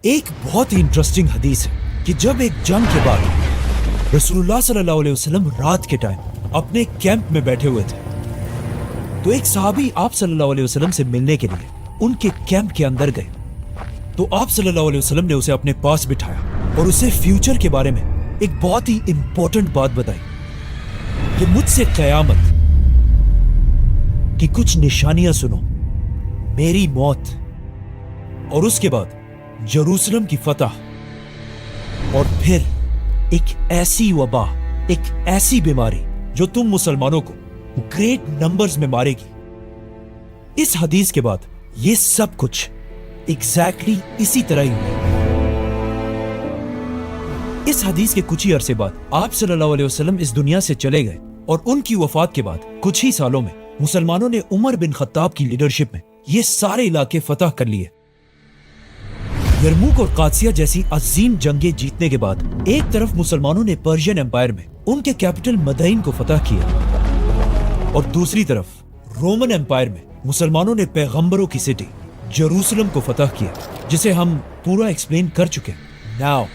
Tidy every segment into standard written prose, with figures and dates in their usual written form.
एक बहुत ही इंटरेस्टिंग हदीस है कि जब एक जंग के बाद रसूलुल्लाह सल्लल्लाहु अलैहि वसल्लम रात के टाइम अपने कैंप में बैठे हुए थे, तो एक सहाबी आप सल्लल्लाहु अलैहि वसल्लम से मिलने के लिए उनके कैंप के अंदर गए। तो आप सल्लल्लाहु अलैहि वसल्लम ने उसे अपने पास बिठाया और उसे फ्यूचर के बारे में एक बहुत ही इंपॉर्टेंट बात बताई कि मुझसे क़यामत की कुछ निशानियां सुनो, मेरी मौत और उसके बाद यरूशलेम की फतह, और फिर एक ऐसी वबा, एक ऐसी बीमारी जो तुम मुसलमानों को ग्रेट नंबर्स में मारेगी। इस हदीस के बाद ये सब कुछ एग्जैक्टली इसी तरह ही हुआ। इस हदीस के कुछ ही अरसे बाद आप सल्लल्लाहु अलैहि वसल्लम इस दुनिया से चले गए और उनकी वफात के बाद कुछ ही सालों में मुसलमानों ने उमर बिन खत्ताब की लीडरशिप में ये सारे इलाके फतह कर लिए। यरमुक और कादसिया जैसी अजीम जंगें जीतने के बाद एक तरफ मुसलमानों ने पर्शियन एम्पायर में उनके कैपिटल मदईन को फतह किया और दूसरी तरफ रोमन एम्पायर में मुसलमानों ने पैगंबरों की सिटी यरूशलेम को फतह किया, जिसे हम पूरा एक्सप्लेन कर चुके हैं। नाउ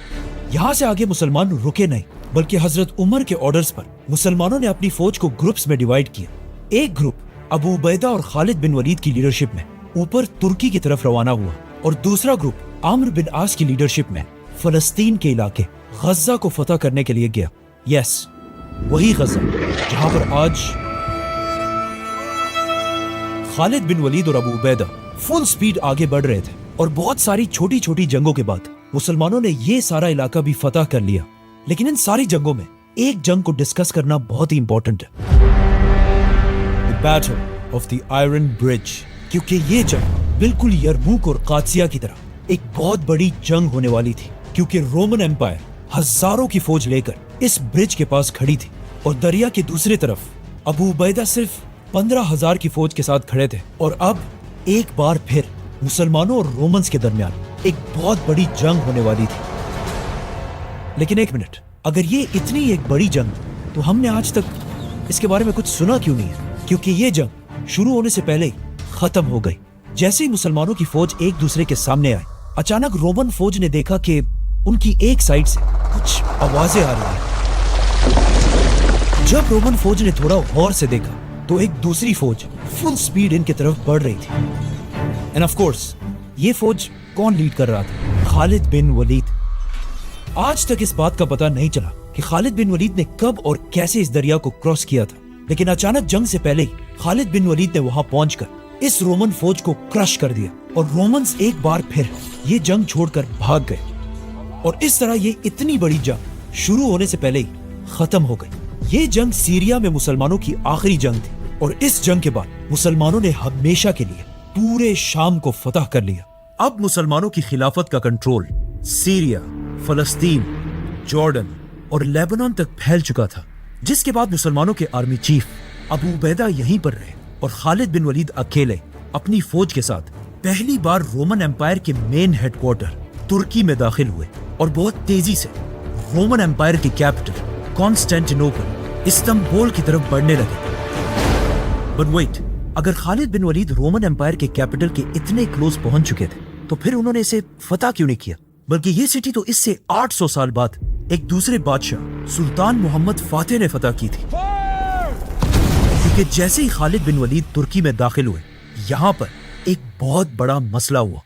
यहाँ से आगे मुसलमान रुके नहीं, बल्कि हजरत उमर के ऑर्डर्स पर मुसलमानों ने अपनी फौज को ग्रुप्स में डिवाइड किया। एक ग्रुप अबू उबैदा और खालिद बिन वलीद की लीडरशिप में ऊपर तुर्की की तरफ रवाना हुआ और दूसरा ग्रुप आमिर बिन आस की लीडरशिप में फलस्तीन के इलाके गजा को फतह करने के लिए गया। यस, वही गजा जहां पर आज खालिद बिन वलीद और अबू उबैदा फुल स्पीड आगे बढ़ रहे थे। और बहुत सारी छोटी छोटी जंगों के बाद मुसलमानों ने ये सारा इलाका भी फतह कर लिया। लेकिन इन सारी जंगों में एक जंग को डिस्कस करना बहुत ही इंपॉर्टेंट है, the battle of the iron bridge, क्योंकि ये जंग बिल्कुल यरमुक और कादसिया की तरह एक बहुत बड़ी जंग होने वाली थी। क्योंकि रोमन एम्पायर हजारों की फौज लेकर इस ब्रिज के पास खड़ी थी और दरिया के दूसरी तरफ अबू उबैदा सिर्फ 15,000 की फौज के साथ खड़े थे। और अब एक बार फिर मुसलमानों और रोमन्स के दरमियान एक बहुत बड़ी जंग होने वाली थी। लेकिन एक मिनट, अगर ये इतनी एक बड़ी जंग, तो हमने आज तक इसके बारे में कुछ सुना क्यों नहीं है? क्योंकि ये जंग शुरू होने से पहले ही खत्म हो गई। जैसे ही मुसलमानों की फौज एक दूसरे के सामने आई, अचानक रोमन फौज ने देखा कि उनकी एक साइड से कुछ आवाजें आ रही हैं। जब रोमन फौज ने थोड़ा गौर से देखा तो एक दूसरी फौज फुल स्पीड इनकी तरफ बढ़ रही थी। एंड ऑफ कोर्स ये फौज कौन लीड कर रहा था? खालिद बिन वलीद। आज तक इस बात का पता नहीं चला कि खालिद बिन वलीद ने कब और कैसे इस दरिया को क्रॉस किया था। लेकिन अचानक जंग से पहले ही खालिद बिन वलीद ने वहां पहुंचकर इस रोमन फौज को क्रश कर दिया और रोमन्स एक बार फिर ये जंग छोड़कर भाग गए। और इस तरह ये इतनी बड़ी जंग शुरू होने से पहले ही खत्म हो गई। ये जंग सीरिया में मुसलमानों की आखिरी जंग थी और इस जंग के बाद मुसलमानों ने हमेशा के लिए पूरे शाम को फतह कर लिया। अब मुसलमानों की खिलाफत का कंट्रोल सीरिया, फलस्तीन, जॉर्डन और लेबनान तक फैल चुका था। जिसके बाद मुसलमानों के आर्मी चीफ अबू उबैदा यहीं पर रहे और खालिद बिन वलीद अकेले अपनी फौज के साथ पहली बार रोमन एम्पायर के मेन हेडक्वार्टर तुर्की में दाखिल हुए और बहुत तेजी से रोमन एम्पायर की कैपिटल कॉन्स्टेंटिनोपल, इस्तांबुल की तरफ बढ़ने लगे। बट वेट, अगर खालिद बिन वलीद रोमन एम्पायर के कैपिटल के इतने क्लोज पहुंच चुके थे, तो फिर उन्होंने इसे फतह क्यों नहीं किया? बल्कि ये सिटी तो इससे 800 साल बाद एक दूसरे बादशाह सुल्तान मोहम्मद फातेह ने फतह की थी। क्योंकि जैसे ही खालिद बिन वलीद तुर्की में दाखिल हुए, यहाँ पर एक बहुत बड़ा मसला हुआ।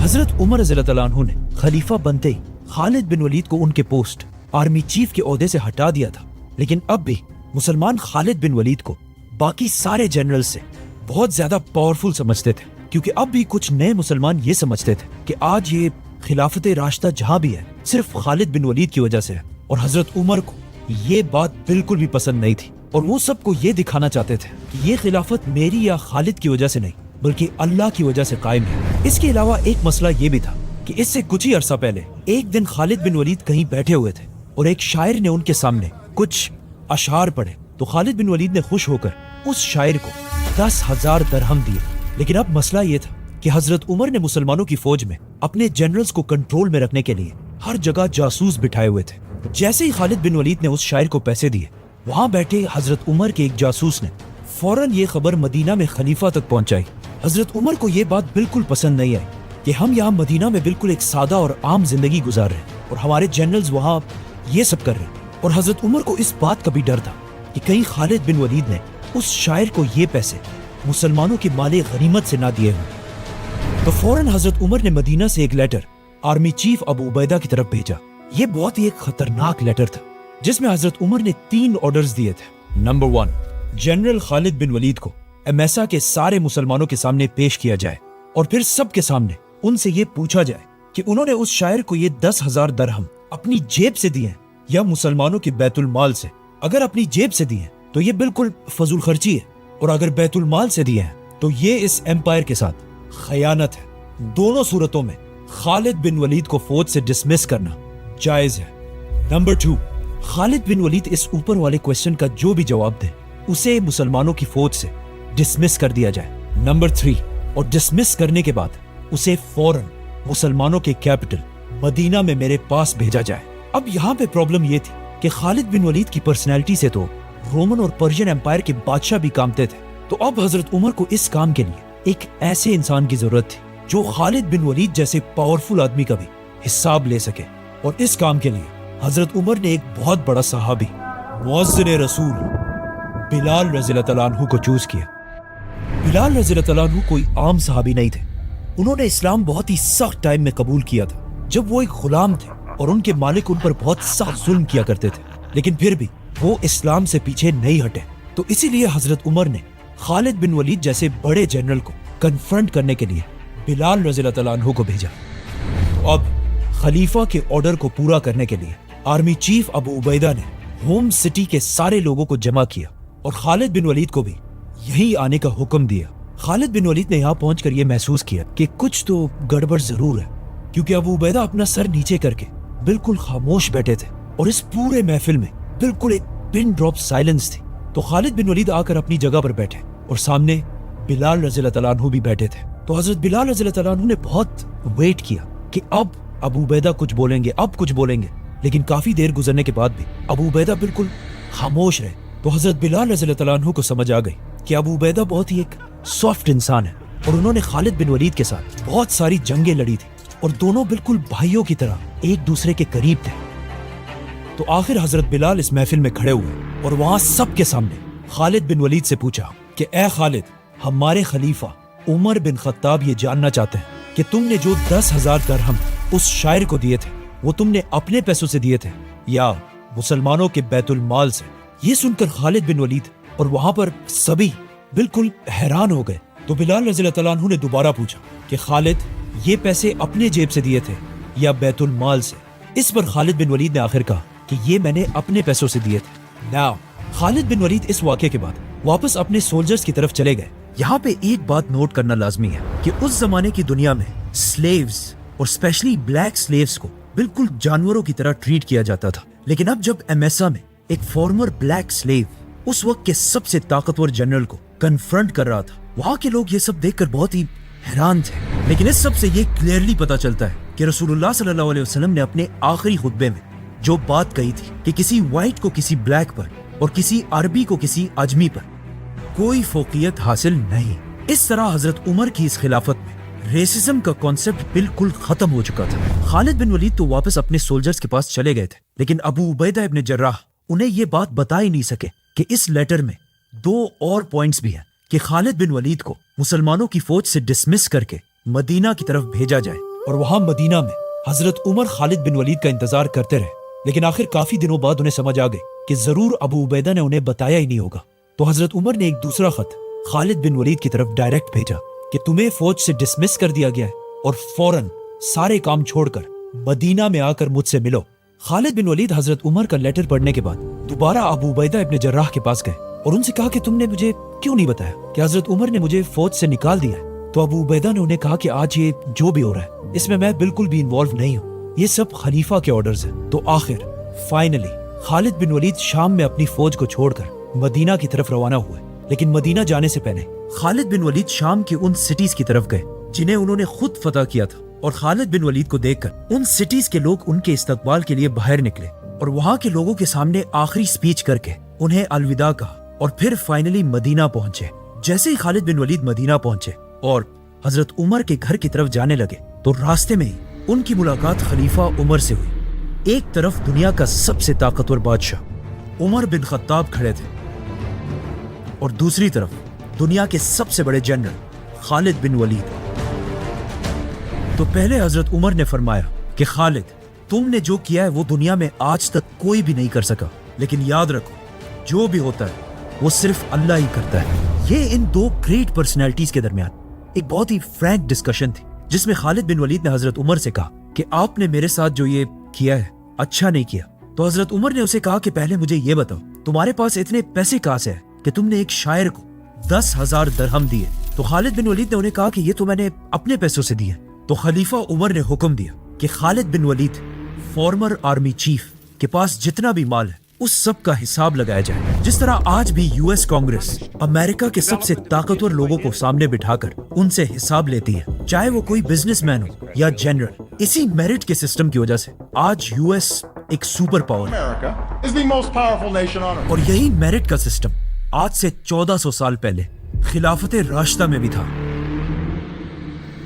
हजरत उमर रज़ियल्लाहु अन्हु ने खलीफा बनते ही खालिद बिन वलीद को उनके पोस्ट आर्मी चीफ के ओहदे से हटा दिया था। लेकिन अब भी मुसलमान खालिद बिन वलीद को बाकी सारे जनरल से बहुत ज्यादा पावरफुल समझते थे, क्योंकि अब भी कुछ नए मुसलमान ये समझते थे कि आज ये खिलाफत राशिदा जहां भी है सिर्फ खालिद बिन वलीद की वजह से है। और हजरत उमर को ये बात बिल्कुल भी पसंद नहीं थी और वो सबको ये दिखाना चाहते थे कि ये खिलाफत मेरी या खालिद की वजह से नहीं, बल्कि अल्लाह की वजह से कायम है। इसके अलावा एक मसला ये भी था कि इससे कुछ ही अरसा पहले एक दिन खालिद बिन वलीद कहीं बैठे हुए थे और एक शायर ने उनके सामने कुछ अशार पढ़े, तो खालिद बिन वलीद ने खुश होकर उस शायर को 10,000 दरहम दिए। लेकिन अब मसला ये था कि हजरत उमर ने मुसलमानों की फौज में अपने जनरल्स को कंट्रोल में रखने के लिए हर जगह जासूस बिठाए हुए थे। जैसे ही खालिद बिन वलीद ने उस शायर को पैसे दिए, वहां बैठे हजरत उमर के एक जासूस ने फौरन ये खबर मदीना में खलीफा तक पहुंचाई। हजरत उमर को ये बात बिल्कुल पसंद नहीं आई कि हम यहाँ मदीना में बिल्कुल एक सादा और आम जिंदगी गुजार रहे हैं और हमारे जनरल्स वहाँ ये सब कर रहे हैं। और हजरत उमर को इस बात का भी डर था कि कहीं खालिद बिन वलीद ने उस शायर को ये पैसे मुसलमानों के माले गनीमत से ना दिए हों। तो फौरन हजरत उमर ने मदीना से एक letter army chief Abu Ubaidah की तरफ भेजा। ये बहुत ही एक खतरनाक लेटर था जिसमें हजरत उमर ने 3 ऑर्डर्स दिए थे। नंबर 1, जनरल खालिद बिन वलीद को एमेसा के सारे मुसलमानों के सामने पेश किया जाए और फिर सबके सामने उनसे ये पूछा जाए कि उन्होंने उस शायर को ये 10,000 दरहम अपनी जेब से दिए या मुसलमानों के बैतुल माल से। अगर अपनी जेब से दिए तो ये बिल्कुल फजूल खर्ची है, और अगर बैतुल माल से दिए हैं तो ये इस एम्पायर के साथ खयानत है। दोनों सूरतों में खालिद बिन वलीद को फौज से डिसमिस करना जायज है। नंबर 2, खालिद बिन वलीद इस ऊपर वाले क्वेश्चन का जो भी जवाब दे उसे मुसलमानों की फौज से डिसमिस कर दिया जाए। नंबर 3, और डिसमिस करने के बाद उसे फौरन मुसलमानों के कैपिटल मदीना में मेरे पास भेजा जाए। अब यहाँ पे प्रॉब्लम ये थी कि खालिद बिन वलीद की पर्सनैलिटी से तो रोमन और पर्शियन एम्पायर के बादशाह भी कामते थे। तो अब हजरत उमर को इस काम के लिए एक ऐसे इंसान की जरूरत थी जो खालिद बिन वलीद जैसे पावरफुल आदमी का भी हिसाब ले सके। और इस काम के लिए हजरत उमर ने एक बहुत बड़ा सहाबी मुअज्जिन रसूल बिलाल रज़ियल्लाहु अन्हु को चूज किया। बिलाल रज़ियल्लाहु अन्हु कोई आम सहाबी नहीं थे। उन्होंने इस्लाम बहुत ही सख्त टाइम में कबूल किया था जब वो एक गुलाम थे और उनके मालिक उन पर बहुत सख्त जुल्म किया करते थे, लेकिन फिर भी वो इस्लाम से पीछे नहीं हटे। तो इसीलिए हजरत उमर ने खालिद बिन वलीद जैसे बड़े जनरल को कन्फ्रंट करने के लिए बिलाल रज़ियल्लाहु अन्हु को भेजा। तो अब खलीफा के ऑर्डर को पूरा करने के लिए आर्मी चीफ अबू उबैदा ने होम सिटी के सारे लोगों को जमा किया और खालिद बिन वलीद को भी यहीं आने का हुक्म दिया। खालिद बिन वलीद ने यहाँ पहुंचकर यह महसूस किया कि कुछ तो गड़बड़ जरूर है, क्योंकि अबू उबैदा अपना सर नीचे करके बिल्कुल खामोश बैठे थे और इस पूरे महफिल में बिल्कुल एक पिन ड्रॉप साइलेंस थी। तो खालिद बिन वलीद आकर अपनी जगह पर बैठे और सामने बिलाल रज़ियल्लाहु अन्हु भी बैठे थे। तो हजरत बिलाल रज़ियल्लाहु अन्हु ने बहुत वेट किया कि अब अबू उबैदा कुछ बोलेंगे, अब कुछ बोलेंगे, लेकिन काफी देर गुजरने के बाद भी अबू उबैदा बिल्कुल खामोश रहे। तो हजरत बिलाल रज़ियल्लाहु अन्हु को समझ आ गई कि अबू उबैदा बहुत ही एक सॉफ्ट इंसान है और उन्होंने खालिद बिन वलीद के साथ बहुत सारी जंगें लड़ी थी और दोनों बिल्कुल भाइयों की तरह एक दूसरे के करीब थे। तो आखिर हजरत बिलाल इस महफिल में खड़े हुए और वहां सबके सामने खालिद बिन वलीद से पूछा कि ए खालिद, हमारे खलीफा उमर बिन खत्ताब ये जानना चाहते हैं कि तुमने जो 10,000 दरहम उस शायर को दिए थे वो तुमने अपने पैसों से दिए थे या मुसलमानों के बैतुल माल से। ये सुनकर खालिद बिन वलीद और वहां पर सभी बिल्कुल हैरान हो गए। तो बिलाल रज़ियल्लाहु अन्हु ने दोबारा पूछा कि खालिद, ये पैसे अपने जेब से दिए थे या बैतुल माल से? इस पर खालिद बिन वलीद ने आखिर कहा कि ये मैंने अपने पैसों से दिए थे। नाउ खालिद बिन वलीद इस वाक़े के बाद वापस अपने सोल्जर्स की तरफ चले गए। यहाँ पे एक बात नोट करना लाजमी है कि उस जमाने की दुनिया में स्लेव्स और स्पेशली ब्लैक स्लेव्स को बिल्कुल जानवरों की तरह ट्रीट किया जाता था। लेकिन अब जब एमेसा में एक फॉर्मर ब्लैक स्लेव उस वक्त के सबसे ताकतवर जनरल को कन्फ्रंट कर रहा था, वहाँ के लोग ये सब देखकर बहुत ही हैरान थे। लेकिन इस सब से ये क्लियरली पता चलता है कि रसूलुल्लाह सल्लल्लाहु अलैहि वसल्लम ने अपने आखिरी खुतबे में जो बात कही थी कि किसी व्हाइट को किसी ब्लैक पर और किसी अरबी को किसी अजमी पर कोई फोकियत हासिल नहीं। इस तरह हजरत उमर की इस खिलाफत में रेसिज्म का कॉन्सेप्ट बिल्कुल खत्म हो चुका था। खालिद बिन वलीद तो वापस अपने सोल्जर्स के पास चले गए थे, लेकिन अबू उबैदा इब्न जर्राह उन्हें ये बात बता ही नहीं सके कि इस लेटर में 2 और पॉइंट्स भी हैं कि खालिद बिन वलीद को मुसलमानों की फौज से डिसमिस करके मदीना की तरफ भेजा जाए और वहां मदीना में हजरत उमर खालिद बिन वलीद का इंतजार करते रहे। लेकिन आखिर काफी दिनों बाद उन्हें समझ आ गई कि जरूर अबू उबैदा ने उन्हें बताया ही नहीं होगा। तो हजरत उमर ने एक दूसरा खत खालिद बिन वलीद की तरफ डायरेक्ट भेजा कि तुम्हें फौज से डिसमिस कर दिया गया है और फौरन सारे काम छोड़कर मदीना में आकर मुझसे मिलो। खालिद बिन वलीद हजरत उमर का लेटर पढ़ने के बाद दोबारा अबू उबैदा इब्न जर्राह के पास गए और उनसे कहा कि तुमने मुझे क्यों नहीं बताया कि हजरत उमर ने मुझे फौज से निकाल दिया है। तो अबू उबैदा ने उन्हें कहा कि आज ये जो भी हो रहा है इसमें मैं बिल्कुल भी इन्वॉल्व नहीं हूँ, ये सब खलीफा के ऑर्डर्स हैं। तो आखिर फाइनली खालिद बिन वलीद शाम में अपनी फौज को छोड़कर मदीना की तरफ रवाना हुए। लेकिन मदीना जाने से पहले खालिद बिन वलीद शाम की उन सिटीज की तरफ गए जिन्हें उन्होंने खुद फतह किया था और खालिद बिन वलीद को देखकर उन सिटीज के लोग उनके इस्तकबाल के लिए बाहर निकले और वहां के लोगों के सामने आखिरी स्पीच करके उन्हें अलविदा कहा और फिर फाइनली मदीना पहुंचे। जैसे ही खालिद बिन वलीद मदीना पहुंचे और हजरत उमर के घर की तरफ जाने लगे تو راستے میں ہی ان کی ملاقات خلیفہ عمر سے ہوئی. ایک طرف دنیا کا سب سے طاقتور بادشاہ عمر بن خطاب کھڑے تھے اور دوسری طرف دنیا کے سب سے بڑے جنرل خالد بن ولید. تو پہلے حضرت عمر نے فرمایا کہ خالد، تم نے جو کیا ہے وہ دنیا میں آج تک کوئی بھی نہیں کر سکا، لیکن یاد رکھو جو بھی ہوتا ہے وہ صرف اللہ ہی کرتا ہے. یہ ان دو گریٹ پرسنالٹیز کے درمیان ایک بہت ہی فرینک ڈسکشن تھی، جس میں خالد بن ولید نے حضرت عمر سے کہا کہ آپ نے میرے ساتھ جو یہ کیا ہے اچھا نہیں کیا. تو حضرت عمر نے اسے کہا کہ پہلے مجھے یہ بتاؤ تمہارے پاس اتنے پیسے کہاں سے ہیں کہ تم نے ایک شاعر کو 10,000 درہم دیے. تو خالد بن ولید نے انہیں کہا کہ یہ تو میں نے اپنے پیسوں سے دیے. تو خلیفہ عمر نے حکم دیا کہ خالد بن ولید فارمر آرمی چیف کے پاس جتنا بھی مال ہے اس سب کا حساب لگایا جائے. جس طرح آج بھی یو ایس کانگریس امریکہ کے سب سے طاقتور لوگوں کو سامنے بٹھا کر ان سے حساب لیتی ہے، چاہے وہ کوئی بزنس مین ہو یا جنرل. اسی میرٹ کے سسٹم کی وجہ سے آج یو ایس ایک سپر پاور ہے، اور یہی میرٹ کا سسٹم آج سے 1400 سال پہلے خلافت راشدہ میں بھی تھا.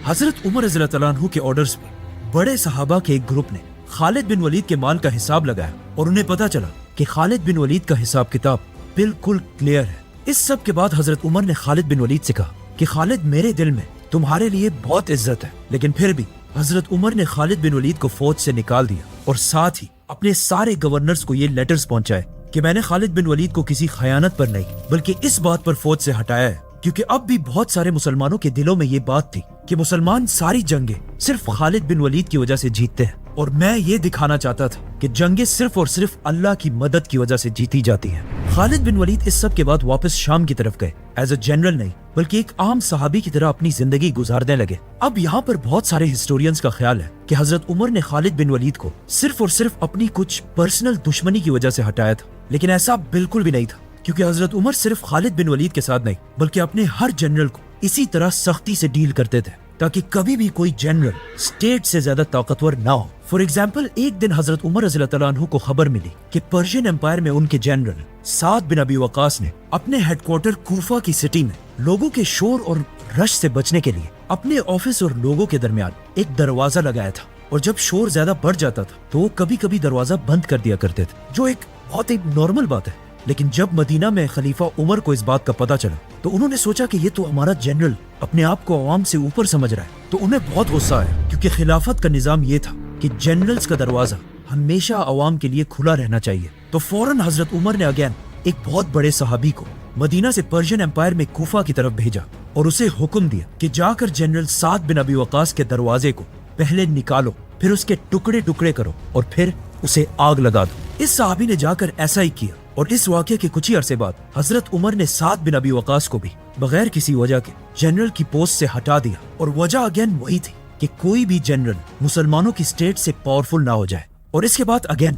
حضرت عمر رضی اللہ عنہ کے آرڈرز پہ بڑے صحابہ کے ایک گروپ نے خالد بن ولید کے مال کا حساب لگایا اور انہیں پتا چلا کہ خالد بن ولید کا حساب کتاب بالکل کلیئر ہے. اس سب کے بعد حضرت عمر نے خالد بن ولید سے کہا کہ خالد، میرے دل میں تمہارے لیے بہت عزت ہے، لیکن پھر بھی حضرت عمر نے خالد بن ولید کو فوج سے نکال دیا اور ساتھ ہی اپنے سارے گورنرز کو یہ لیٹرز پہنچائے کہ میں نے خالد بن ولید کو کسی خیانت پر نہیں بلکہ اس بات پر فوج سے ہٹایا ہے کیونکہ اب بھی بہت سارے مسلمانوں کے دلوں میں یہ بات تھی کہ مسلمان ساری جنگیں صرف خالد بن ولید کی وجہ سے جیتتے ہیں، اور میں یہ دکھانا چاہتا تھا کہ جنگیں صرف اور صرف اللہ کی مدد کی وجہ سے جیتی جاتی ہیں. خالد بن ولید اس سب کے بعد واپس شام کی طرف گئے، ایز اے جنرل نہیں بلکہ ایک عام صحابی کی طرح اپنی زندگی گزارنے لگے. اب یہاں پر بہت سارے ہسٹورینز کا خیال ہے کہ حضرت عمر نے خالد بن ولید کو صرف اور صرف اپنی کچھ پرسنل دشمنی کی وجہ سے ہٹایا تھا، لیکن ایسا بالکل بھی نہیں تھا، کیونکہ حضرت عمر صرف خالد بن ولید کے ساتھ نہیں بلکہ اپنے ہر جنرل کو اسی طرح سختی سے ڈیل کرتے تھے تاکہ کبھی بھی کوئی جنرل اسٹیٹ سے زیادہ طاقتور نہ ہو. فار ایگزامپل، ایک دن حضرت عمر رضی اللہ عنہ کو خبر ملی کہ پرشین امپائر میں ان کے جنرل سعد بن ابی وقاص نے اپنے ہیڈ کوارٹر کوفہ کی سٹی میں لوگوں کے شور اور رش سے بچنے کے لیے اپنے آفس اور لوگوں کے درمیان ایک دروازہ لگایا تھا، اور جب شور زیادہ بڑھ جاتا تھا تو وہ کبھی کبھی دروازہ بند کر دیا کرتے تھے، جو ایک بہت ہی نارمل بات ہے. لیکن جب مدینہ میں خلیفہ عمر کو اس بات کا پتہ چلا تو انہوں نے سوچا کہ یہ تو ہمارا جنرل اپنے آپ کو عوام سے اوپر سمجھ رہا ہے. تو انہیں بہت غصہ آیا کیونکہ خلافت کا نظام یہ تھا کہ جنرلز کا دروازہ ہمیشہ عوام کے لیے کھلا رہنا چاہیے. تو فوراً حضرت عمر نے اگین ایک بہت بڑے صحابی کو مدینہ سے پرشین امپائر میں کوفہ کی طرف بھیجا اور اسے حکم دیا کہ جا کر جنرل سعد بن ابی وقاص کے دروازے کو پہلے نکالو، پھر اس کے ٹکڑے ٹکڑے کرو اور پھر اسے آگ لگا دو. اس صحابی نے جا کر ایسا ہی کیا، اور اس واقعے کے کچھ ہی عرصے بعد حضرت عمر نے سعد بن ابی وقاص کو بھی بغیر کسی وجہ کے جنرل کی پوسٹ سے ہٹا دیا. اور وجہ اگین وہی تھی کہ کوئی بھی جنرل مسلمانوں کی سٹیٹ سے پاورفل نہ ہو جائے. اور اس کے بعد اگین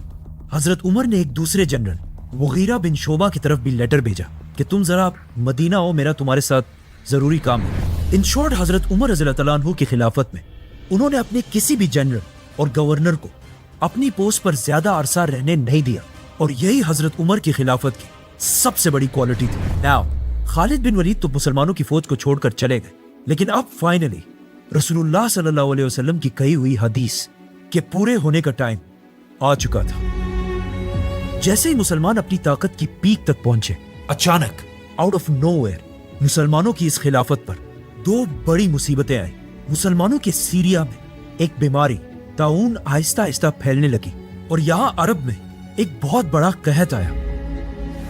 حضرت عمر نے ایک دوسرے جنرل مغیرہ بن شعبہ کی طرف بھی لیٹر بھیجا کہ تم ذرا مدینہ ہو، میرا تمہارے ساتھ ضروری کام ہے. ان شارٹ، حضرت عمر رضی اللہ عنہ کی خلافت میں انہوں نے اپنے کسی بھی جنرل اور گورنر کو اپنی پوسٹ پر زیادہ عرصہ رہنے نہیں دیا، اور یہی حضرت عمر کی خلافت کی سب سے بڑی کوالٹی تھی. ناؤ خالد بن ولید تو مسلمانوں کی فوج کو چھوڑ کر چلے گئے، لیکن اب فائنلی رسول اللہ صلی اللہ علیہ وسلم کی کہی ہوئی حدیث کے پورے ہونے کا ٹائم آ چکا تھا. جیسے ہی مسلمان اپنی طاقت کی پیک تک پہنچے، اچانک آؤٹ آف نو ویئر مسلمانوں کی اس خلافت پر دو بڑی مصیبتیں آئیں. مسلمانوں کے سیریا میں ایک بیماری طاعون آہستہ آہستہ پھیلنے لگی، اور یہاں عرب میں ایک بہت بڑا قحط آیا،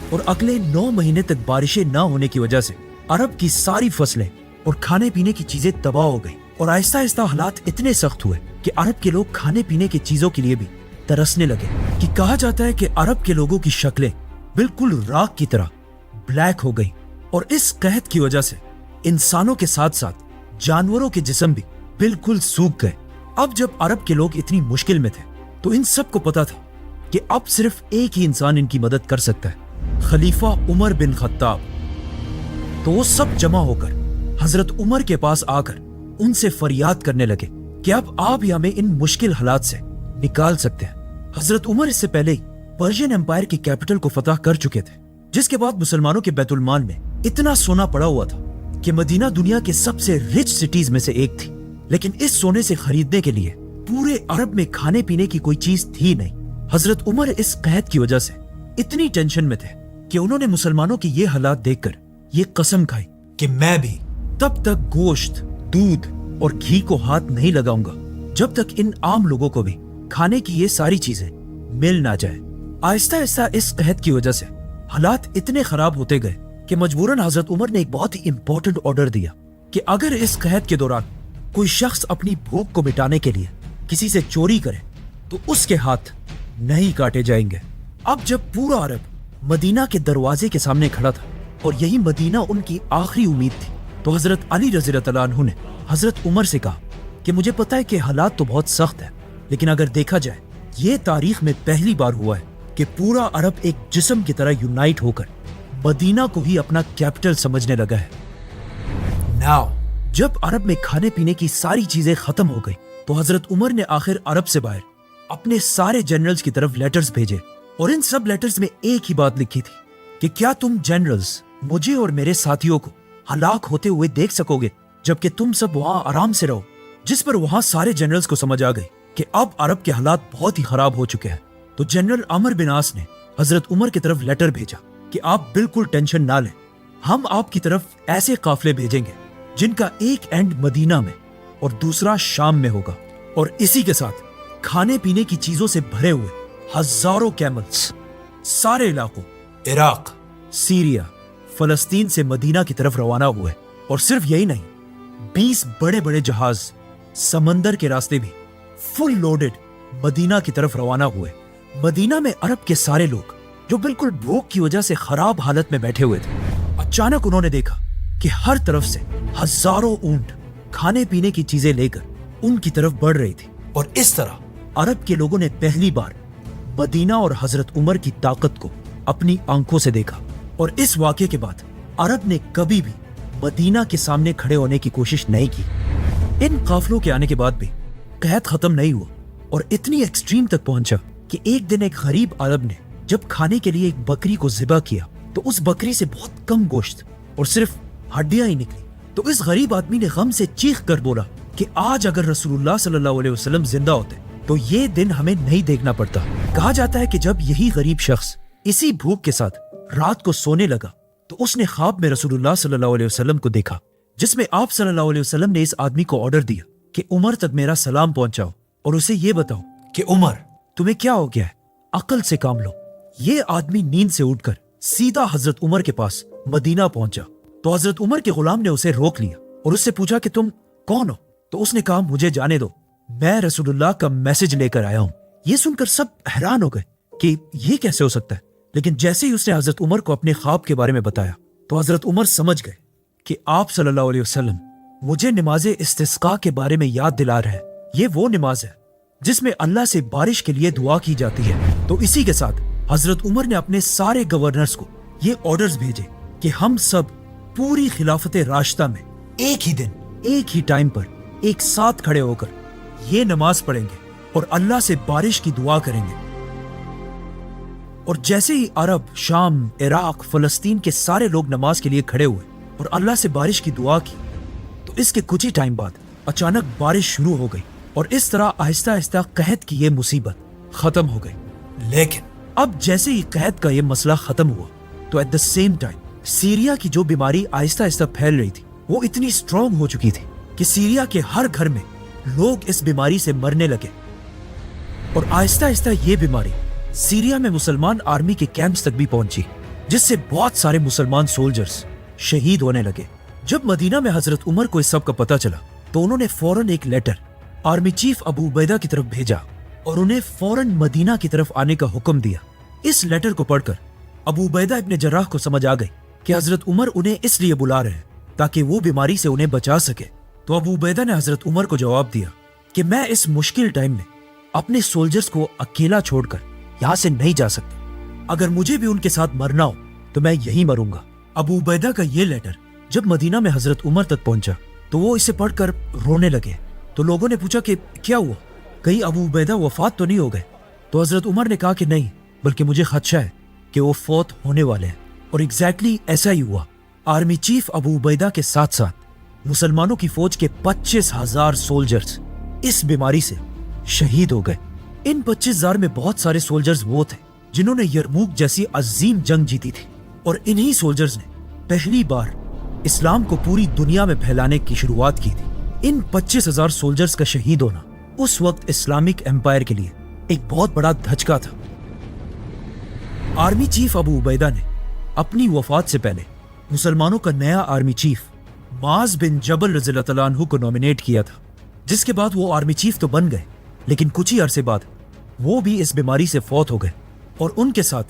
اور اگلے 9 مہینے تک بارشیں نہ ہونے کی وجہ سے عرب کی ساری فصلیں اور کھانے پینے کی چیزیں تباہ ہو گئی. اور آہستہ آہستہ حالات اتنے سخت ہوئے کہ عرب کے لوگ کھانے پینے کی چیزوں کے لیے بھی ترسنے لگے. کہ کہا جاتا ہے کہ عرب کے لوگوں کی شکلیں بالکل راکھ کی طرح بلیک ہو گئی، اور اس قحط کی وجہ سے انسانوں کے ساتھ ساتھ جانوروں کے جسم بھی بالکل سوکھ گئے. اب جب عرب کے لوگ اتنی مشکل میں تھے تو ان سب کو پتا تھا کہ اب صرف ایک ہی انسان ان کی مدد کر سکتا ہے، خلیفہ عمر بن خطاب. تو وہ سب جمع ہو کر حضرت عمر کے پاس آ کر ان سے فریاد کرنے لگے کہ اب آپ ہی ہمیں ان مشکل حالات سے نکال سکتے ہیں. حضرت عمر اس سے پہلے ہی پرشین امپائر کی کیپٹل کو فتح کر چکے تھے، جس کے بعد مسلمانوں کے بیت المال میں اتنا سونا پڑا ہوا تھا کہ مدینہ دنیا کے سب سے رچ سٹیز میں سے ایک تھی. लेकिन इस सोने से खरीदने के लिए पूरे अरब में खाने पीने की कोई चीज थी नहीं। हजरत उमर इस कहत की वजह से इतनी टेंशन में थे कि उन्होंने मुसलमानों की ये हालात देखकर ये कसम खाई कि मैं भी तब तक गोश्त, दूध और घी को हाथ नहीं लगाऊंगा जब तक इन आम लोगों को भी खाने की ये सारी चीजें मिल ना जाए। आहिस्ता आहिस्ता इस कहत की वजह से हालात इतने खराब होते गए कि मजबूरन हजरत उमर ने एक बहुत ही इंपॉर्टेंट ऑर्डर दिया कि अगर इस कहत के दौरान कोई शख्स अपनी भूख को मिटाने के लिए किसी से चोरी करे तो उसके हाथ नहीं काटे जाएंगे। अब जब पूरा अरब मदीना के दरवाजे के सामने खड़ा था और यही मदीना उनकी आखिरी उम्मीद थी, तो हजरत अली रज़ी अल्लाह अन्हु ने हजरत उमर से कहा कि मुझे पता है कि हालात तो बहुत सख्त है, लेकिन अगर देखा जाए ये तारीख में पहली बार हुआ है कि पूरा अरब एक जिस्म की तरह यूनाइट होकर मदीना को ही अपना कैपिटल समझने लगा है। नाउ जब अरब में खाने पीने की सारी चीजें खत्म हो गई तो हजरत उमर ने आखिर अरब से बाहर अपने सारे जनरल्स की तरफ लेटर्स भेजे और इन सब लेटर्स में एक ही बात लिखी थी कि क्या तुम जनरल्स मुझे और मेरे साथियों को हलाक होते हुए देख सकोगे जबकि तुम सब वहां आराम से रहो। जिस पर वहां सारे जनरल्स को समझ आ गई कि अब अरब के हालात बहुत ही खराब हो चुके हैं। तो जनरल अमर बिन आस ने हजरत उमर की तरफ लेटर भेजा कि आप बिल्कुल टेंशन ना लें, हम आपकी तरफ ऐसे काफिले भेजेंगे जिनका एक एंड मदीना में और दूसरा शाम में होगा, और इसी के साथ खाने पीने की चीजों से भरे हुए हजारों कैमल्स सारे इलाकों इराक, सीरिया, फलस्तीन से मदीना की तरफ रवाना हुए। और सिर्फ यही नहीं, 20 बड़े बड़े जहाज समंदर के रास्ते भी फुल लोडेड मदीना की तरफ रवाना हुए। मदीना में अरब के सारे लोग जो बिल्कुल भूख की वजह से खराब हालत में बैठे हुए थे, अचानक उन्होंने देखा कि हर तरफ से हजारों ऊंट खाने पीने की चीजें लेकर उनकी तरफ बढ़ रही थी। और इस तरह अरब के लोगों ने पहली बार मदीना और हजरत उमर की ताकत को अपनी आंखों से देखा। और इस वाकये के बाद अरब ने कभी भी मदीना के सामने खड़े होने की कोशिश नहीं की। इन काफिलों के आने के बाद भी कहत खत्म नहीं हुआ और इतनी एक्सट्रीम तक पहुंचा कि एक दिन एक गरीब अरब ने जब खाने के लिए एक बकरी को ज़िबा किया तो उस बकरी से बहुत कम गोश्त और सिर्फ हड्डियां ही निकली। तो इस गरीब आदमी ने गम से चीख कर बोला कि आज अगर रसूलुल्लाह सल्लल्लाहु अलैहि वसल्लम जिंदा होते तो ये दिन हमें नहीं देखना पड़ता। कहा जाता है कि जब यही गरीब शख्स इसी भूख के साथ रात को सोने लगा तो उसने ख्वाब में रसूलुल्लाह सल्लल्लाहु अलैहि वसल्लम को देखा, जिसमें आप सल्लल्लाहु अलैहि वसल्लम ने इस आदमी को ऑर्डर दिया कि उमर तक मेरा सलाम पहुंचाओ और उसे ये बताओ कि उमर तुम्हें क्या हो गया है, अकल से काम लो। ये आदमी नींद से उठकर सीधा हजरत उमर के पास मदीना पहुंचा। तो हजरत उमर के गुलाम ने उसे रोक लिया और उससे पूछा कि तुम कौन हो। तो उसने कहा मुझे जाने दो, मैं रसूलुल्लाह का मैसेज लेकर आया हूं। ये सुनकर सब हैरान हो गए कि ये कैसे हो सकता है। लेकिन जैसे ही उसने हजरत उमर को अपने ख्वाब के बारे में बताया तो हजरत उमर समझ गए कि आप सल्लल्लाहु अलैहि वसल्लम मुझे नमाज़े इस्तिस्का के बारे में याद दिला रहे हैं। ये वो नमाज है जिसमें अल्लाह से बारिश के लिए दुआ की जाती है। तो इसी के साथ हजरत उमर ने अपने सारे गवर्नर्स को ये ऑर्डर्स भेजे कि हम सब पूरी खिलाफत राशिदा में एक ही दिन एक ही टाइम पर एक साथ खड़े होकर ये नमाज पढ़ेंगे और अल्लाह से बारिश की दुआ करेंगे। और जैसे ही अरब, शाम, इराक, फलस्तीन के सारे लोग नमाज के लिए खड़े हुए और अल्लाह से बारिश की दुआ की तो इसके कुछ ही टाइम बाद अचानक बारिश शुरू हो गई और इस तरह आहिस्ता आहिस्ता कहत की ये मुसीबत खत्म हो गई। लेकिन अब जैसे ही कहत का ये मसला खत्म हुआ तो at the same time Syria की जो बीमारी आहिस्ता आहिस्ता फैल रही थी वो इतनी स्ट्रांग हो चुकी थी कि सीरिया के हर घर में लोग इस बीमारी से मरने लगे। और आहिस्ता आहिस्ता ये बीमारी सीरिया में मुसलमान आर्मी के कैंप्स तक भी पहुंची, जिससे बहुत सारे मुसलमान सोल्जर्स शहीद होने लगे। जब मदीना में हजरत उमर को इस सब का पता चला तो उन्होंने फौरन एक letter army chief Abu Ubaidah की तरफ भेजा और उन्हें फौरन मदीना की तरफ आने का हुक्म दिया। इस लेटर को पढ़कर अबू उबैदा इब्न जर्राह को समझ आ गई कि हजरत उमर उन्हें इसलिए बुला रहे हैं ताकि वो बीमारी से उन्हें बचा सके। तो अबू उबैदा ने हजरत उमर को जवाब दिया कि मैं इस मुश्किल टाइम में अपने सोल्जर्स को अकेला छोड़कर यहाँ से नहीं जा सकता। अगर मुझे भी उनके साथ मरना हो तो मैं यहीं मरूंगा। अबू उबैदा का ये लेटर जब मदीना में हजरत उमर तक पहुंचा तो वो इसे पढ़कर रोने लगे। तो लोगों ने पूछा कि क्या हुआ, कहीं अबू उबैदा वफात तो नहीं हो गए। तो हजरत उमर ने कहा कि नहीं, बल्कि मुझे खदशा है कि वो फौत होने वाले हैं। और एग्जैक्टली ऐसा ही हुआ। आर्मी चीफ अबू उबैदा के साथ साथ मुसलमानों की फौज के 25,000 सोल्जर्स इस बीमारी से शहीद हो गए। इन 25,000 में बहुत सारे सोल्जर्स वो थे जिन्होंने यरमूक जैसी अजीम जंग जीती थी, और इन्हीं सोल्जर्स ने पहली बार इस्लाम को पूरी दुनिया में फैलाने की शुरुआत की थी। इन 25,000 सोल्जर्स का शहीद होना उस वक्त इस्लामिक एम्पायर के लिए एक बहुत बड़ा धचका था। आर्मी चीफ अबू उबैदा ने अपनी वफात से पहले मुसलमानों का नया आर्मी चीफ माज बिन जबल रज़ियल्लाहु तआला अन्हु को नॉमिनेट किया था, जिसके बाद वो आर्मी चीफ तो बन गए, लेकिन कुछ ही अरसे बाद वो भी इस बीमारी से फौत हो गए, और उनके साथ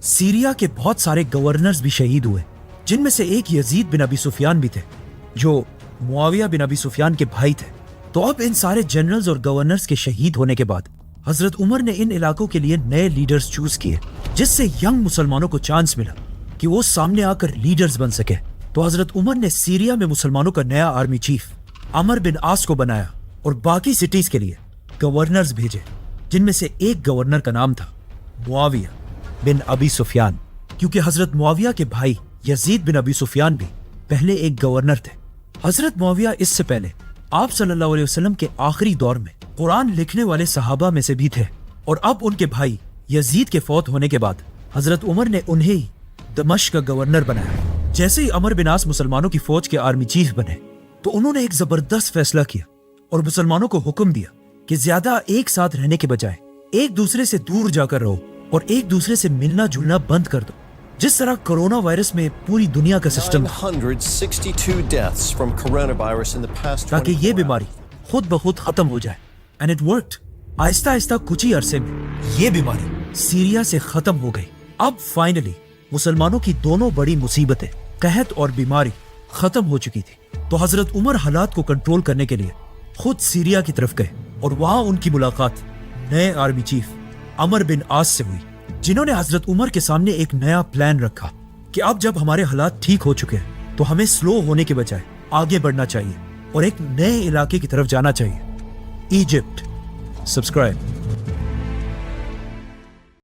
सीरिया के बहुत सारे गवर्नर्स भी शहीद हुए, जिनमें से एक यजीद बिन अबी सुफियान भी थे, जो मुआविया बिन अबी सुफियान के भाई थे। तो अब इन सारे जनरल्स और गवर्नर्स के शहीद होने के बाद हजरत उमर ने इन इलाकों के लिए नए लीडर्स चूज किए, जिससे यंग मुसलमानों को चांस मिला कि वो सामने आकर लीडर्स बन सके। तो हजरत उमर ने सीरिया में मुसलमानों का नया आर्मी चीफ अमर बिन आस को बनाया और बाकी सिटीज के लिए गवर्नर्स भेजे, जिनमें से एक गवर्नर का नाम था मुआविया बिन अबी सुफियान, क्योंकि हजरत मुआविया के भाई यजीद बिन अबी सुफियान भी पहले एक गवर्नर थे। हजरत मुआविया इससे पहले आप सल्लल्लाहु अलैहि वसल्लम के आखिरी दौर में कुरान लिखने वाले सहाबा में से भी थे, और अब उनके भाई यजीद के फौत होने के बाद हजरत उमर ने उन्हें ही दमिश्क का गवर्नर बनाया। जैसे ही अमर बिन आस मुसलमानों की फौज के आर्मी चीफ बने, तो उन्होंने एक जबरदस्त फैसला किया और मुसलमानों को हुक्म दिया कि ज्यादा एक साथ रहने के बजाय एक दूसरे से दूर जाकर रहो और एक दूसरे से मिलना जुलना बंद कर दो, जिस तरह कोरोना वायरस में पूरी दुनिया का सिस्टम था, ताकि ये बीमारी खुद ब खुद खत्म हो जाए। And it worked. Aahista Aahista कुछ ही अरसे में ये बीमारी सीरिया से खत्म हो गई। अब फाइनली मुसलमानों की दोनों बड़ी मुसीबतें, कहत और बीमारी, खत्म हो चुकी थी। तो हजरत उमर हालात को कंट्रोल करने के लिए खुद सीरिया की तरफ गए, और वहां उनकी मुलाकात नए आर्मी चीफ अमर बिन आस से हुई, जिन्होंने हजरत उमर के सामने एक नया प्लान रखा कि अब जब हमारे हालात ठीक हो चुके हैं तो हमें स्लो होने के बजाय आगे बढ़ना चाहिए और एक नए इलाके की तरफ जाना चाहिए, इजिप्ट। सब्सक्राइब।